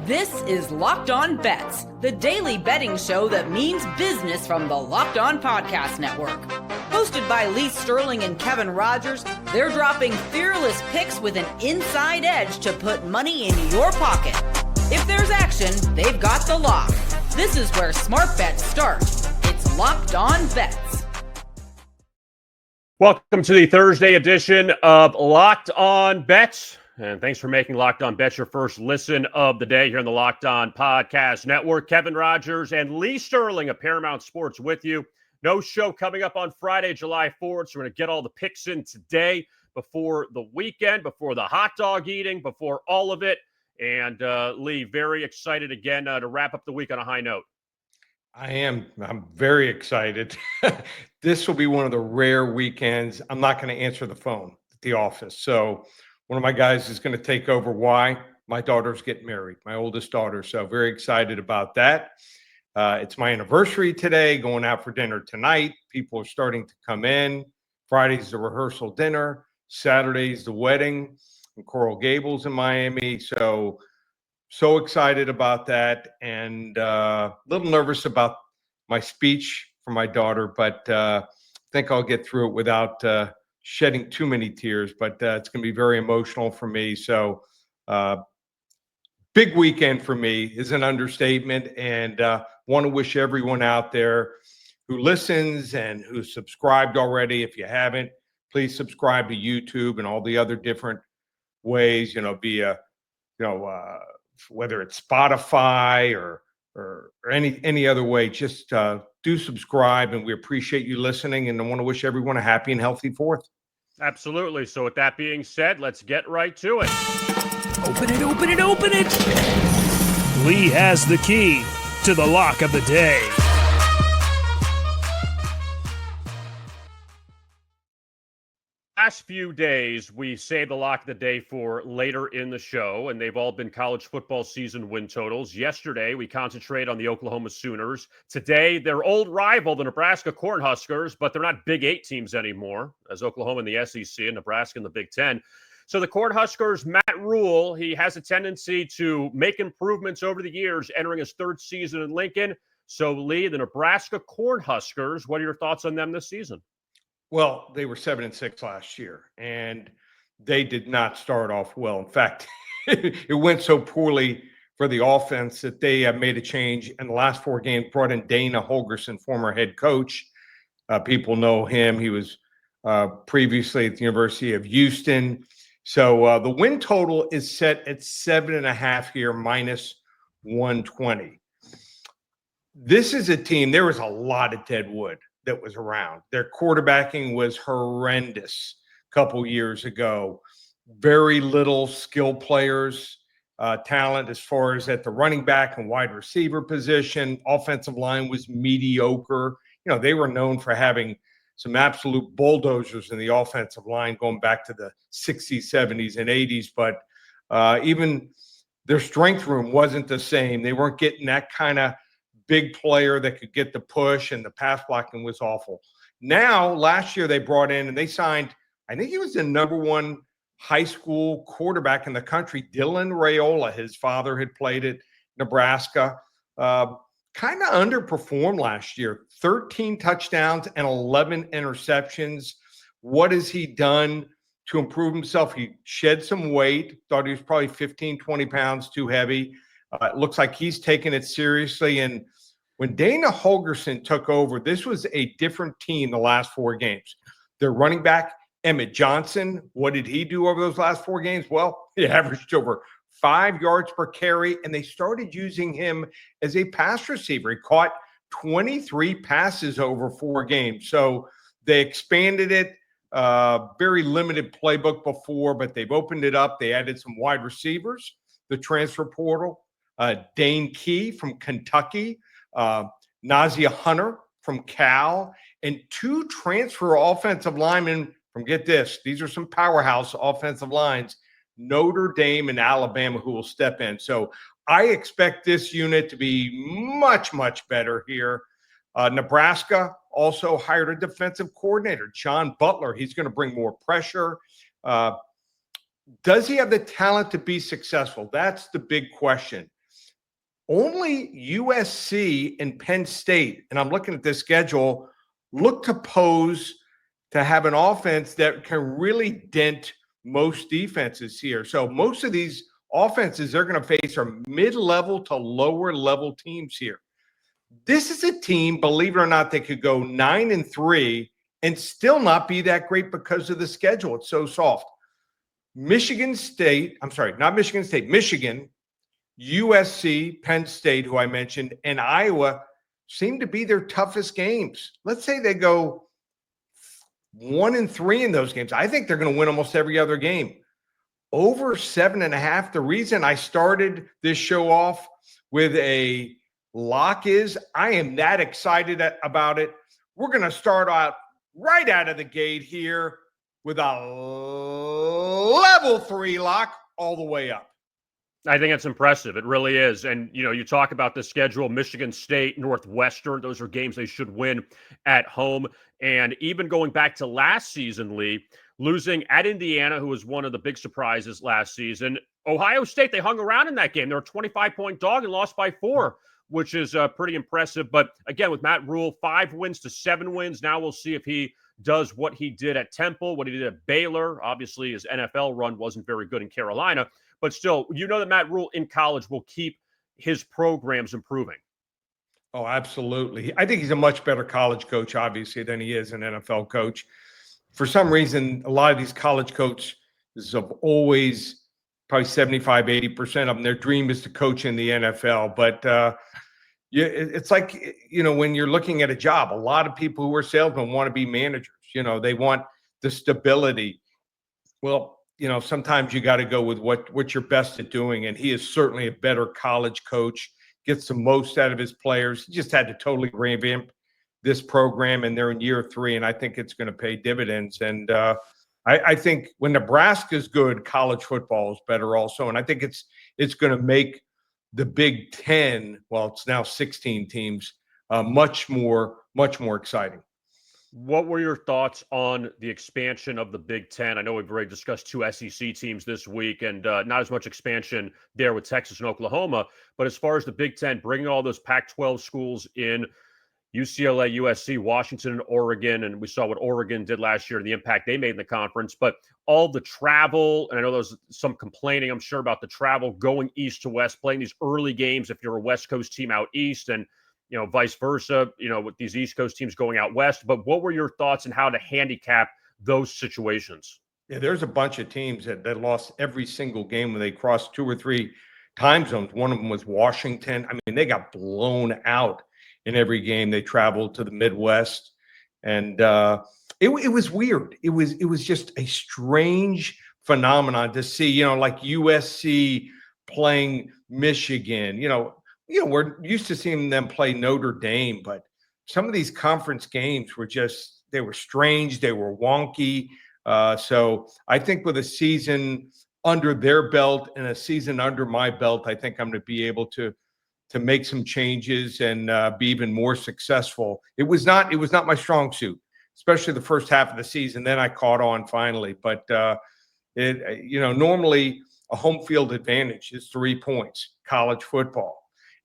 This is Locked On Bets, the daily betting show that means business from the Locked On Podcast Network. Hosted by Lee Sterling and Kevin Rogers, they're dropping fearless picks with an inside edge to put money in your pocket. If there's action, they've got the lock. This is where smart bets start. It's Locked On Bets. Welcome to the Thursday edition of Locked On Bets. And thanks for making Locked On Bets your first listen of the day here on the Locked On Podcast Network. Kevin Rogers and Lee Sterling of Paramount Sports with you. No show coming up on Friday, July 4th. So we're going to get all the picks in today before the weekend, before the hot dog eating, before all of it. And Lee, very excited again to wrap up the week on a high note. I'm very excited. This will be one of the rare weekends. I'm not going to answer the phone at the office. So one of my guys is going to take over. Why? My daughter's getting married, my oldest daughter. So very excited about that. It's my anniversary today, going out for dinner tonight. People are starting to come in. Friday's the rehearsal dinner. Saturday's the wedding in Coral Gables in Miami. So excited about that, and a little nervous about my speech for my daughter, but I think I'll get through it without shedding too many tears, but it's going to be very emotional for me. So big weekend for me is an understatement, and want to wish everyone out there who listens and who subscribed already. If you haven't, please subscribe to YouTube and all the other different ways, via, whether it's Spotify or any other way, just do subscribe, and we appreciate you listening, and I want to wish everyone a happy and healthy 4th. Absolutely. So with that being said, let's get right to it. Open it, open it, open it. Lee has the key to the lock of the day. Last few days, we save the lock of the day for later in the show, and they've all been college football season win totals. Yesterday, we concentrate on the Oklahoma Sooners. Today, their old rival, the Nebraska Cornhuskers, but they're not Big 8 teams anymore, as Oklahoma in the SEC and Nebraska in the Big 10. So the Cornhuskers, Matt Rhule, he has a tendency to make improvements over the years, entering his third season in Lincoln. So, Lee, the Nebraska Cornhuskers, what are your thoughts on them this season? Well, they were 7-6 last year, and they did not start off well. In fact, it went so poorly for the offense that they made a change in the last 4 games, brought in Dana Holgorsen, former head coach. People know him. He was previously at the University of Houston. So the win total is set at 7.5 here, minus 120. This is a team, there was a lot of dead wood that was around. Their quarterbacking was horrendous a couple years ago. Very little skill players, talent as far as at the running back and wide receiver position. Offensive line was mediocre. They were known for having some absolute bulldozers in the offensive line going back to the 60s, 70s, and 80s. But even their strength room wasn't the same. They weren't getting that kind of big player that could get the push, and the pass blocking was awful. Now, last year they brought in and they signed, I think he was the #1 high school quarterback in the country, Dylan Raiola. His father had played at Nebraska. Kind of underperformed last year. 13 touchdowns and 11 interceptions. What has he done to improve himself? He shed some weight. Thought he was probably 15, 20 pounds too heavy. It looks like he's taking it seriously. And when Dana Holgorsen took over, this was a different team the last 4 games. Their running back, Emmett Johnson, what did he do over those last 4 games? Well, he averaged over 5 yards per carry, and they started using him as a pass receiver. He caught 23 passes over 4 games. So they expanded it. Very limited playbook before, but they've opened it up. They added some wide receivers, the transfer portal. Dane Key from Kentucky, Nazia Hunter from Cal, and 2 transfer offensive linemen from, get this, these are some powerhouse offensive lines, Notre Dame and Alabama, who will step in. So I expect this unit to be much, much better here. Nebraska also hired a defensive coordinator, John Butler. He's going to bring more pressure. Does he have the talent to be successful? That's the big question. only USC and Penn State, and I'm looking at this schedule, look to pose to have an offense that can really dent most defenses here. So most of these offenses they're going to face are mid-level to lower-level teams here. This is a team, believe it or not, they could go 9-3 and still not be that great because of the schedule. It's so soft. Michigan, USC, Penn State, who I mentioned, and Iowa seem to be their toughest games. Let's say they go 1-3 in those games. I think they're going to win almost every other game. Over 7.5. The reason I started this show off with a lock is I am that excited about it. We're going to start out right out of the gate here with a level 3 lock all the way up. I think it's impressive. It really is. And, you talk about the schedule, Michigan State, Northwestern, those are games they should win at home. And even going back to last season, Lee, losing at Indiana, who was one of the big surprises last season. Ohio State, they hung around in that game. They were a 25-point dog and lost by 4, which is pretty impressive. But again, with Matt Rhule, 5 wins to 7 wins. Now we'll see if he does what he did at Temple, what he did at Baylor. Obviously, his NFL run wasn't very good in Carolina. But still, that Matt Rhule in college will keep his programs improving. Oh, absolutely. I think he's a much better college coach, obviously, than he is an NFL coach. For some reason, a lot of these college coaches have always, probably 75, 80% of them, their dream is to coach in the NFL. But it's like, when you're looking at a job, a lot of people who are salesmen want to be managers. They want the stability. Well, sometimes you got to go with what you're best at doing. And he is certainly a better college coach, gets the most out of his players. He just had to totally revamp this program, and they're in year 3, and I think it's going to pay dividends. And I think when Nebraska's good, college football is better also. And I think it's going to make the Big Ten, well, it's now 16 teams, much more exciting. What were your thoughts on the expansion of the Big Ten? I know we've already discussed 2 SEC teams this week, and not as much expansion there with Texas and Oklahoma. But as far as the Big Ten, bringing all those Pac-12 schools in, UCLA, USC, Washington, and Oregon, and we saw what Oregon did last year and the impact they made in the conference. But all the travel, and I know there's some complaining, I'm sure, about the travel going east to west, playing these early games if you're a West Coast team out east, and vice versa, with these East Coast teams going out west. But what were your thoughts on how to handicap those situations? Yeah, there's a bunch of teams that lost every single game when they crossed 2 or 3 time zones. One of them was Washington. I mean, they got blown out in every game. They traveled to the Midwest, and it was weird. It was just a strange phenomenon to see, like USC playing Michigan, we're used to seeing them play Notre Dame, but some of these conference games were they were strange. They were wonky. So I think with a season under their belt and a season under my belt, I think I'm going to be able to make some changes and be even more successful. It was not my strong suit, especially the first half of the season. Then I caught on finally, but normally a home field advantage is 3 points. College football.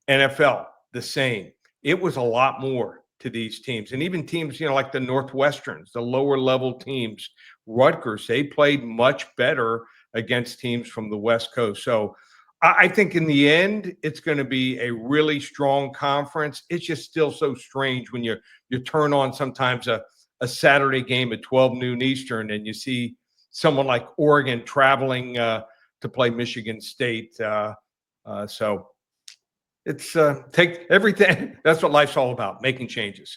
NFL, the same. It was a lot more to these teams. And even teams, like the Northwesterns, the lower level teams, Rutgers, they played much better against teams from the West Coast. So I think in the end, it's going to be a really strong conference. It's just still so strange when you turn on sometimes a Saturday game at 12 noon Eastern and you see someone like Oregon traveling to play Michigan State. So it's take everything. That's what life's all about, making changes.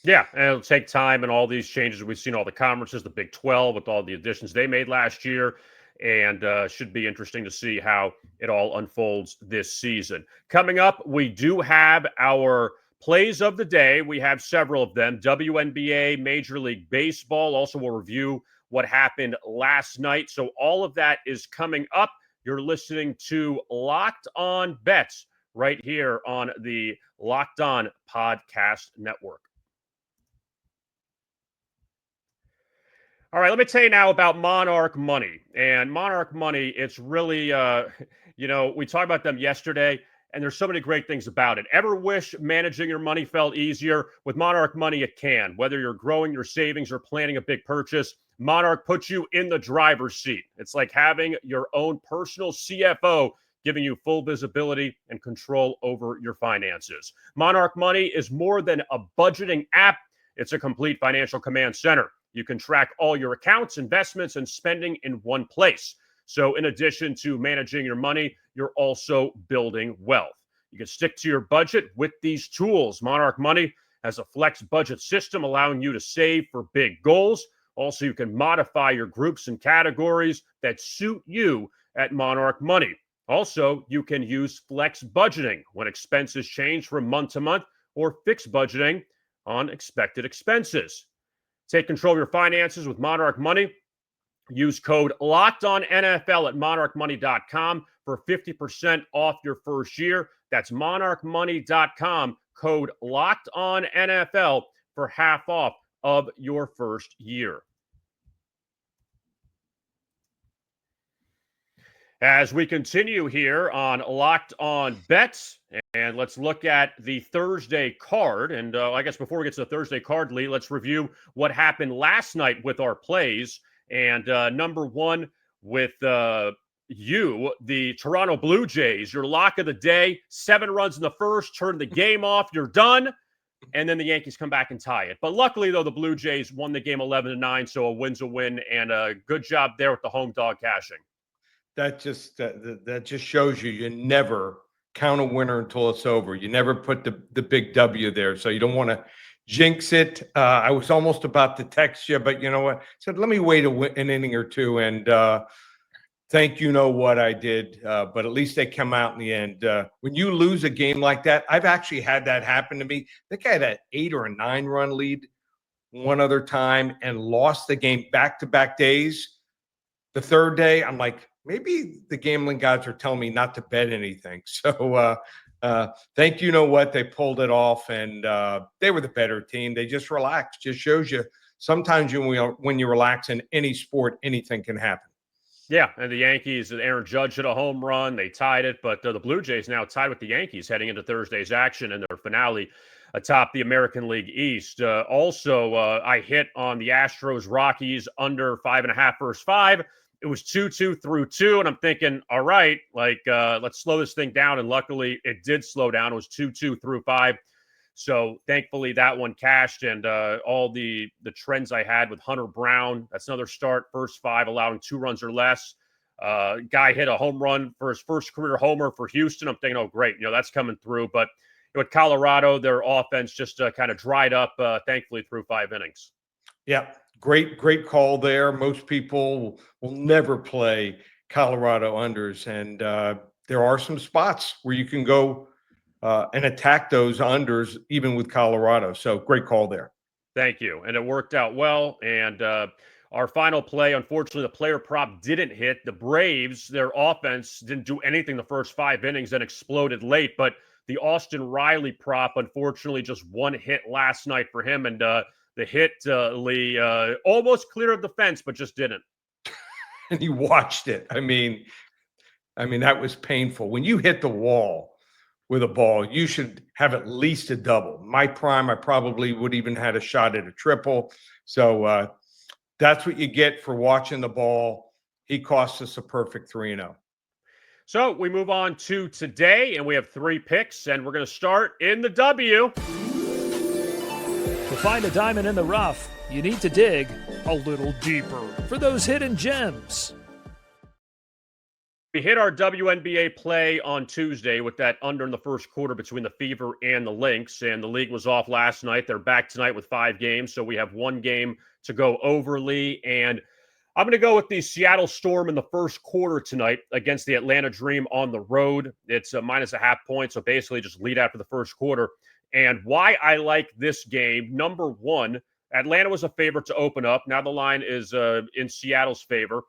Yeah, and it'll take time, and all these changes. We've seen all the conferences, the Big 12 with all the additions they made last year, and should be interesting to see how it all unfolds this season. Coming up, we do have our plays of the day. We have several of them. WNBA, Major League Baseball. Also, we'll review what happened last night. So all of that is coming up. You're listening to Locked On Bets right here on the Locked On Podcast Network. All right, let me tell you now about Monarch Money. And Monarch Money, it's really, we talked about them yesterday. and there's so many great things about it. Ever wish managing your money felt easier? With Monarch Money, it can. Whether you're growing your savings or planning a big purchase, Monarch puts you in the driver's seat. It's like having your own personal CFO, giving you full visibility and control over your finances. Monarch Money is more than a budgeting app. It's a complete financial command center. You can track all your accounts, investments, and spending in one place. So in addition to managing your money, you're also building wealth. You can stick to your budget with these tools. Monarch Money has a flex budget system allowing you to save for big goals. Also, you can modify your groups and categories that suit you at Monarch Money. Also, you can use flex budgeting when expenses change from month to month, or fixed budgeting on expected expenses. Take control of your finances with Monarch Money. Use code LOCKEDONNFL at monarchmoney.com for 50% off your first year. That's monarchmoney.com, code LOCKEDONNFL for half off of your first year. As we continue here on Locked On Bets, and let's look at the Thursday card. And I guess before we get to the Thursday card, Lee, let's review what happened last night with our plays. And number one with you, the Toronto Blue Jays, your lock of the day, 7 runs in the first, turn the game off, you're done. And then the Yankees come back and tie it. But luckily, though, the Blue Jays won the game 11-9, so a win's a win, and a good job there with the home dog cashing. That just shows you never count a winner until it's over. You never put the big W there, so you don't want to jinx it. I was almost about to text you, but you know what? I said, let me wait an inning or two, and thank you know what I did. But at least they come out in the end. When you lose a game like that, I've actually had that happen to me. I think I had an 8 or a 9 run lead one other time and lost the game back-to-back days. The third day, I'm like, maybe the gambling gods are telling me not to bet anything. So thank you know what, they pulled it off, and they were the better team. They just relaxed. Just shows you sometimes when you relax in any sport, anything can happen. Yeah, and the Yankees, Aaron Judge hit a home run. They tied it, but the Blue Jays now tied with the Yankees heading into Thursday's action in their finale atop the American League East. Also, I hit on the Astros-Rockies under 5.5 versus 5. It was 2-2 through 2, and I'm thinking, all right, let's slow this thing down. And luckily, it did slow down. It was 2-2 through 5. So thankfully, that one cashed, and all the trends I had with Hunter Brown. That's another start, first 5, allowing 2 runs or less. Guy hit a home run for his first career homer for Houston. I'm thinking, oh, great, that's coming through. But with Colorado, their offense just kind of dried up, thankfully, through 5 innings. Yeah. Great call there. Most people will never play Colorado unders, and there are some spots where you can go and attack those unders, even with Colorado. So great call there. Thank you. And it worked out well. And our final play, unfortunately, the player prop didn't hit. The Braves, their offense didn't do anything the first 5 innings and exploded late. But the Austin Riley prop, unfortunately, just one hit last night for him. And the hit, Lee, almost cleared the fence, but just didn't. And he watched it. I mean, that was painful. When you hit the wall with a ball, you should have at least a double. My prime, I probably would even had a shot at a triple. So that's what you get for watching the ball. He cost us a perfect 3-0. So we move on to today, and we have 3 picks, and we're going to start in the W. To find a diamond in the rough, you need to dig a little deeper for those hidden gems. We hit our WNBA play on Tuesday with that under in the first quarter between the Fever and the Lynx, and the league was off last night. They're back tonight with 5 games, so we have 1 game to go over, Lee, and I'm going to go with the Seattle Storm in the first quarter tonight against the Atlanta Dream on the road. It's a -0.5 point, so basically just lead after the first quarter. And why I like this game, number one, Atlanta was a favorite to open up. Now the line is in Seattle's favor.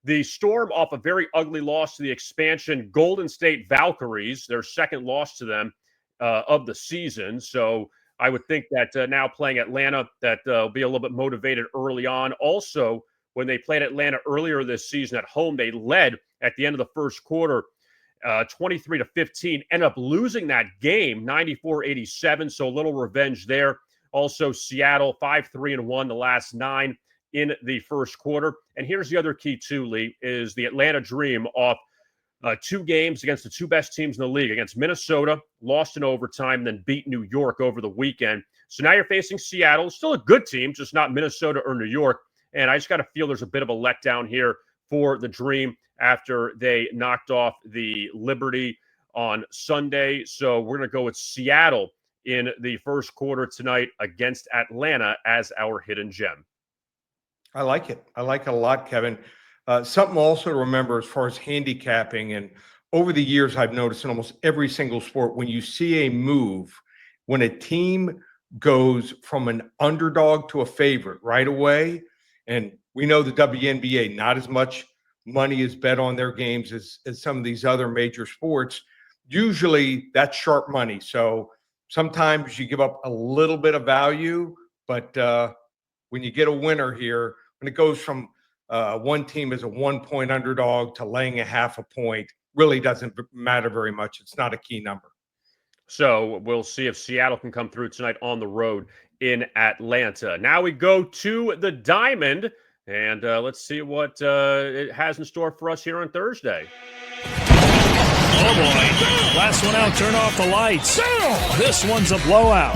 The Storm, off a very ugly loss to the expansion Golden State Valkyries, their second loss to them of the season. So I would think that now playing Atlanta, that will be a little bit motivated early on. Also, when they played Atlanta earlier this season at home, they led at the end of the first quarter 23-15, end up losing that game 94-87. So a little revenge there. Also, Seattle 5-3-1 the last 9 in the first quarter. And here's the other key too, Lee, is the Atlanta Dream off 2 games against the 2 best teams in the league. Against Minnesota, lost in overtime, then beat New York over the weekend. So now you're facing Seattle, still a good team, just not Minnesota or New York. And I just got to feel there's a bit of a letdown here for the Dream after they knocked off the Liberty on Sunday. So we're going to go with Seattle in the first quarter tonight against Atlanta as our hidden gem. I like it. I like it a lot, Kevin. Something also to remember as far as handicapping, and over the years, I've noticed in almost every single sport, when you see a move, when a team goes from an underdog to a favorite right away, and we know the WNBA, not as much money is bet on their games as some of these other major sports. Usually that's sharp money. So sometimes you give up a little bit of value, but when you get a winner here, when it goes from one team as a 1-point underdog to laying a half a point, really doesn't matter very much. It's not a key number. So we'll see if Seattle can come through tonight on the road in Atlanta. Now we go to the Diamond, and let's see what it has in store for us here on Thursday. Oh, boy. Last one out, turn off the lights. This one's a blowout.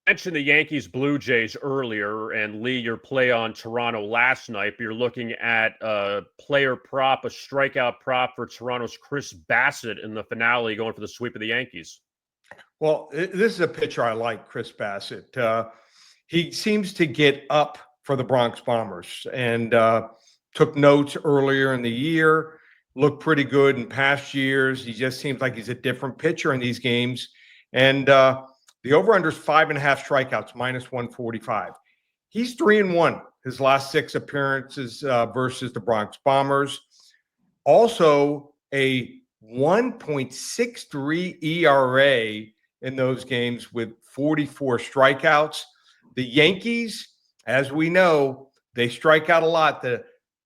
Mentioned the Yankees Blue Jays earlier, and Lee, your play on Toronto last night, but you're looking at a player prop, a strikeout prop for Toronto's Chris Bassitt in the finale, going for the sweep of the Yankees. Well, this is a pitcher I like, Chris Bassitt. He seems to get up for the Bronx Bombers, and took notes earlier in the year, looked pretty good in past years. He just seems like he's a different pitcher in these games. And the over-under is 5.5 strikeouts, minus 145. He's 3-1 his last 6 appearances versus the Bronx Bombers. Also, a 1.63 ERA in those games with 44 strikeouts. The Yankees, as we know, they strike out a lot.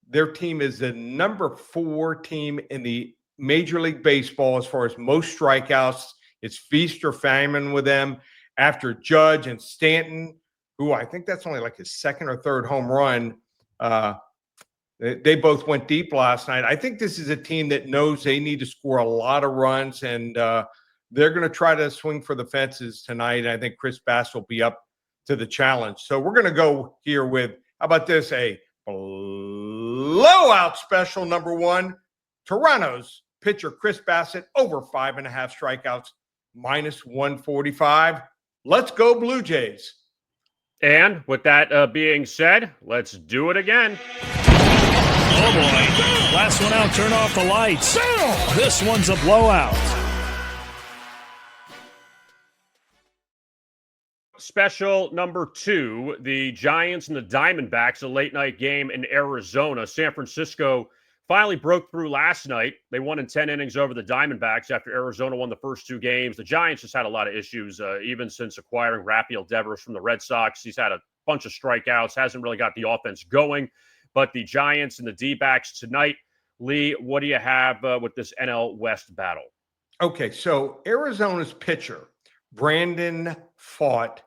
Their team is the number 4 team in the Major League Baseball as far as most strikeouts. It's feast or famine with them. After Judge and Stanton, who I think that's only like his 2nd or 3rd home run, they both went deep last night. I think this is a team that knows they need to score a lot of runs, and they're going to try to swing for the fences tonight. I think Chris Bass will be up to the challenge. So we're going to go here with, how about this, a blowout special number 1. Toronto's pitcher Chris Bassitt over 5.5 strikeouts, minus 145. Let's go Blue Jays. And with that being said, let's do it again. Oh, boy. Last one out, turn off the lights. This one's a blowout. Special number 2, the Giants and the Diamondbacks, a late-night game in Arizona. San Francisco finally broke through last night. They won in 10 innings over the Diamondbacks after Arizona won the first 2 games. The Giants just had a lot of issues, even since acquiring Rafael Devers from the Red Sox. He's had a bunch of strikeouts, hasn't really got the offense going. But the Giants and the D-backs tonight, Lee, what do you have with this NL West battle? Okay, so Arizona's pitcher, Brandon Pfaadt,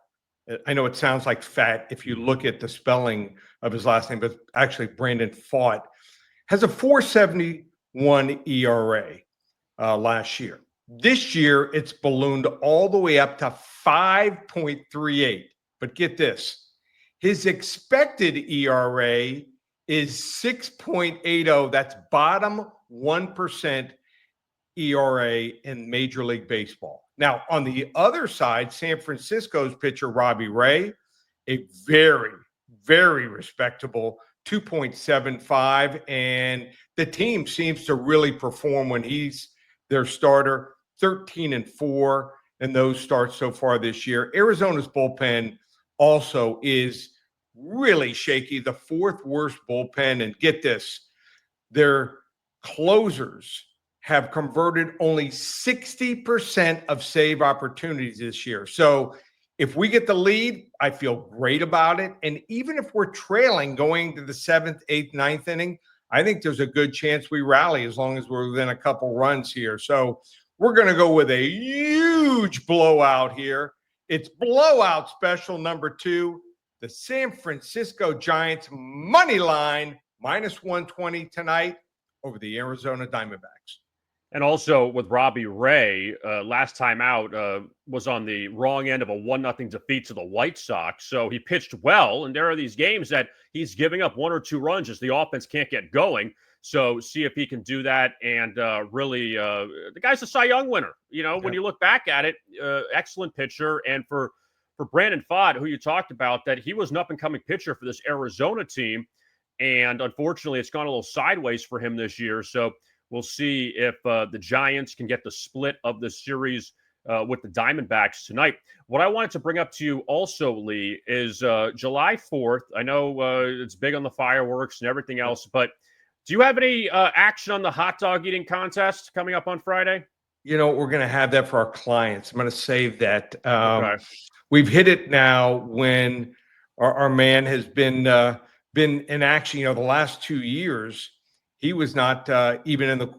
I know it sounds like fat if you look at the spelling of his last name, but actually Brandon Pfaadt, has a 4.71 ERA last year. This year, it's ballooned all the way up to 5.38. But get this, his expected ERA is 6.80. That's bottom 1% ERA in Major League Baseball. Now, on the other side, San Francisco's pitcher, Robbie Ray, a very, very respectable 2.75, and the team seems to really perform when he's their starter. 13-4 in those starts so far this year. Arizona's bullpen also is really shaky, the 4th worst bullpen. And get this, their closers have converted only 60% of save opportunities this year. So If we get the lead, I feel great about it. And even if we're trailing going to the 7th, 8th, 9th inning, I think there's a good chance we rally as long as we're within a couple runs here. So we're going to go with a huge blowout here. It's blowout special number 2, the San Francisco Giants money line -120 tonight over the Arizona Diamondbacks. And also with Robbie Ray, last time out was on the wrong end of a 1-0 defeat to the White Sox. So he pitched well, and there are these games that he's giving up 1 or 2 runs as the offense can't get going. So see if he can do that. And really, the guy's a Cy Young winner. When you look back at it, excellent pitcher. And for Brandon Pfaadt, who you talked about, that he was an up-and-coming pitcher for this Arizona team. And unfortunately, it's gone a little sideways for him this year. So we'll see if the Giants can get the split of the series with the Diamondbacks tonight. What I wanted to bring up to you also, Lee, is July 4th. I know it's big on the fireworks and everything else, but do you have any action on the hot dog eating contest coming up on Friday? We're going to have that for our clients. I'm going to save that. Okay. We've hit it now when our man has been in action. The last 2 years, he was not even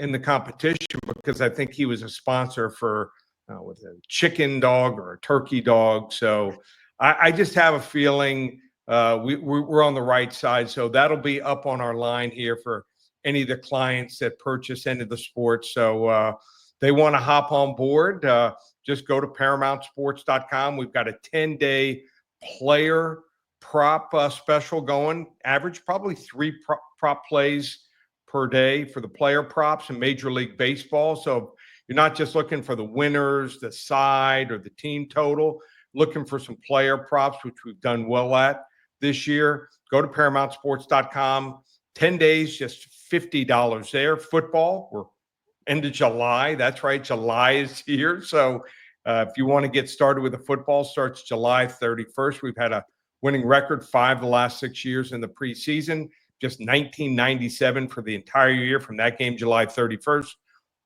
in the competition because I think he was a sponsor for with a chicken dog or a turkey dog. So I just have a feeling we're on the right side. So that'll be up on our line here for any of the clients that purchase any of the sports. So they want to hop on board. Just go to ParamountSports.com. We've got a 10-day player prop special going. Average probably 3 prop plays per day for the player props in Major League Baseball. So you're not just looking for the winners, the side, or the team total, looking for some player props, which we've done well at this year. Go to ParamountSports.com. 10 days, just $50 there. Football, we're end of July. That's right. July is here. So if you want to get started with the football, starts July 31st. We've had a winning record 5 of the last 6 years in the preseason. Just 1997 for the entire year from that game, July 31st,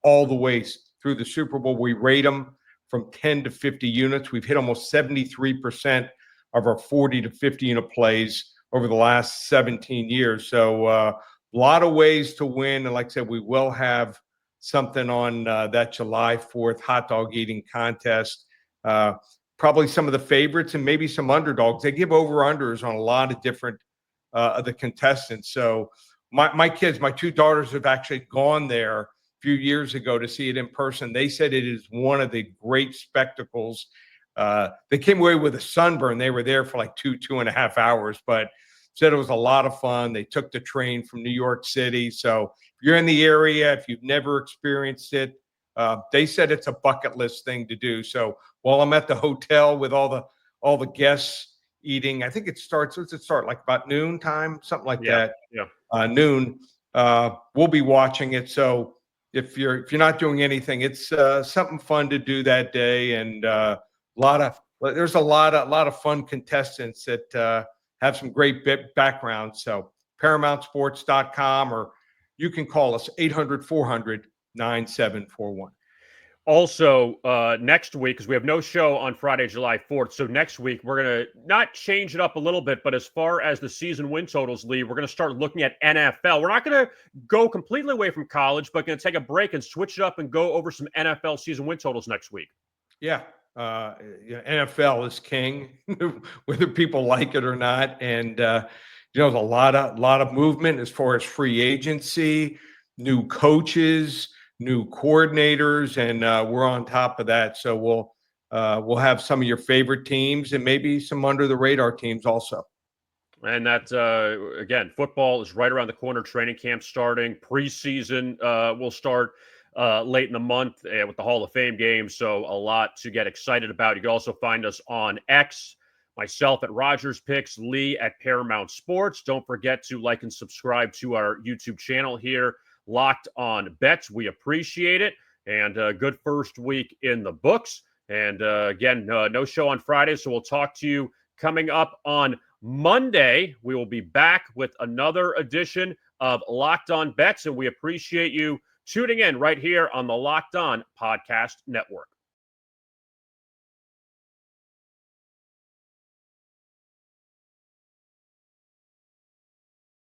all the way through the Super Bowl. We rate them from 10 to 50 units. We've hit almost 73% of our 40 to 50 unit plays over the last 17 years. So a lot of ways to win. And like I said, we will have something on that July 4th hot dog eating contest. Probably some of the favorites and maybe some underdogs. They give over-unders on a lot of different of the contestants. So my kids, my 2 daughters have actually gone there a few years ago to see it in person. They said it is one of the great spectacles. They came away with a sunburn. They were there for like 2.5 hours, but said it was a lot of fun. They took the train from New York City. So if you're in the area, if you've never experienced it, they said it's a bucket list thing to do. So while I'm at the hotel with all the guests eating, I think it starts, what's it start? Like about noon time, something like that. Yeah. Noon. We'll be watching it. So if you're not doing anything, it's something fun to do that day. And there's a lot of fun contestants that have some great backgrounds. So ParamountSports.com, or you can call us 800-400-9741. Also, next week, because we have no show on Friday, July 4th. So next week, we're going to not change it up a little bit, but as far as the season win totals lead, we're going to start looking at NFL. We're not going to go completely away from college, but going to take a break and switch it up and go over some NFL season win totals next week. Yeah. NFL is king, whether people like it or not. And, there's a lot of movement as far as free agency, new coaches, new coordinators, and we're on top of that. So we'll have some of your favorite teams and maybe some under the radar teams also. And that, again, football is right around the corner. Training camp starting. Preseason will start late in the month with the Hall of Fame games. So a lot to get excited about. You can also find us on X, myself at Rogers Picks, Lee at Paramount Sports. Don't forget to like and subscribe to our YouTube channel here, Locked On Bets. We appreciate it. And good first week in the books. And again, no show on Friday. So we'll talk to you coming up on Monday. We will be back with another edition of Locked On Bets. And we appreciate you tuning in right here on the Locked On Podcast Network.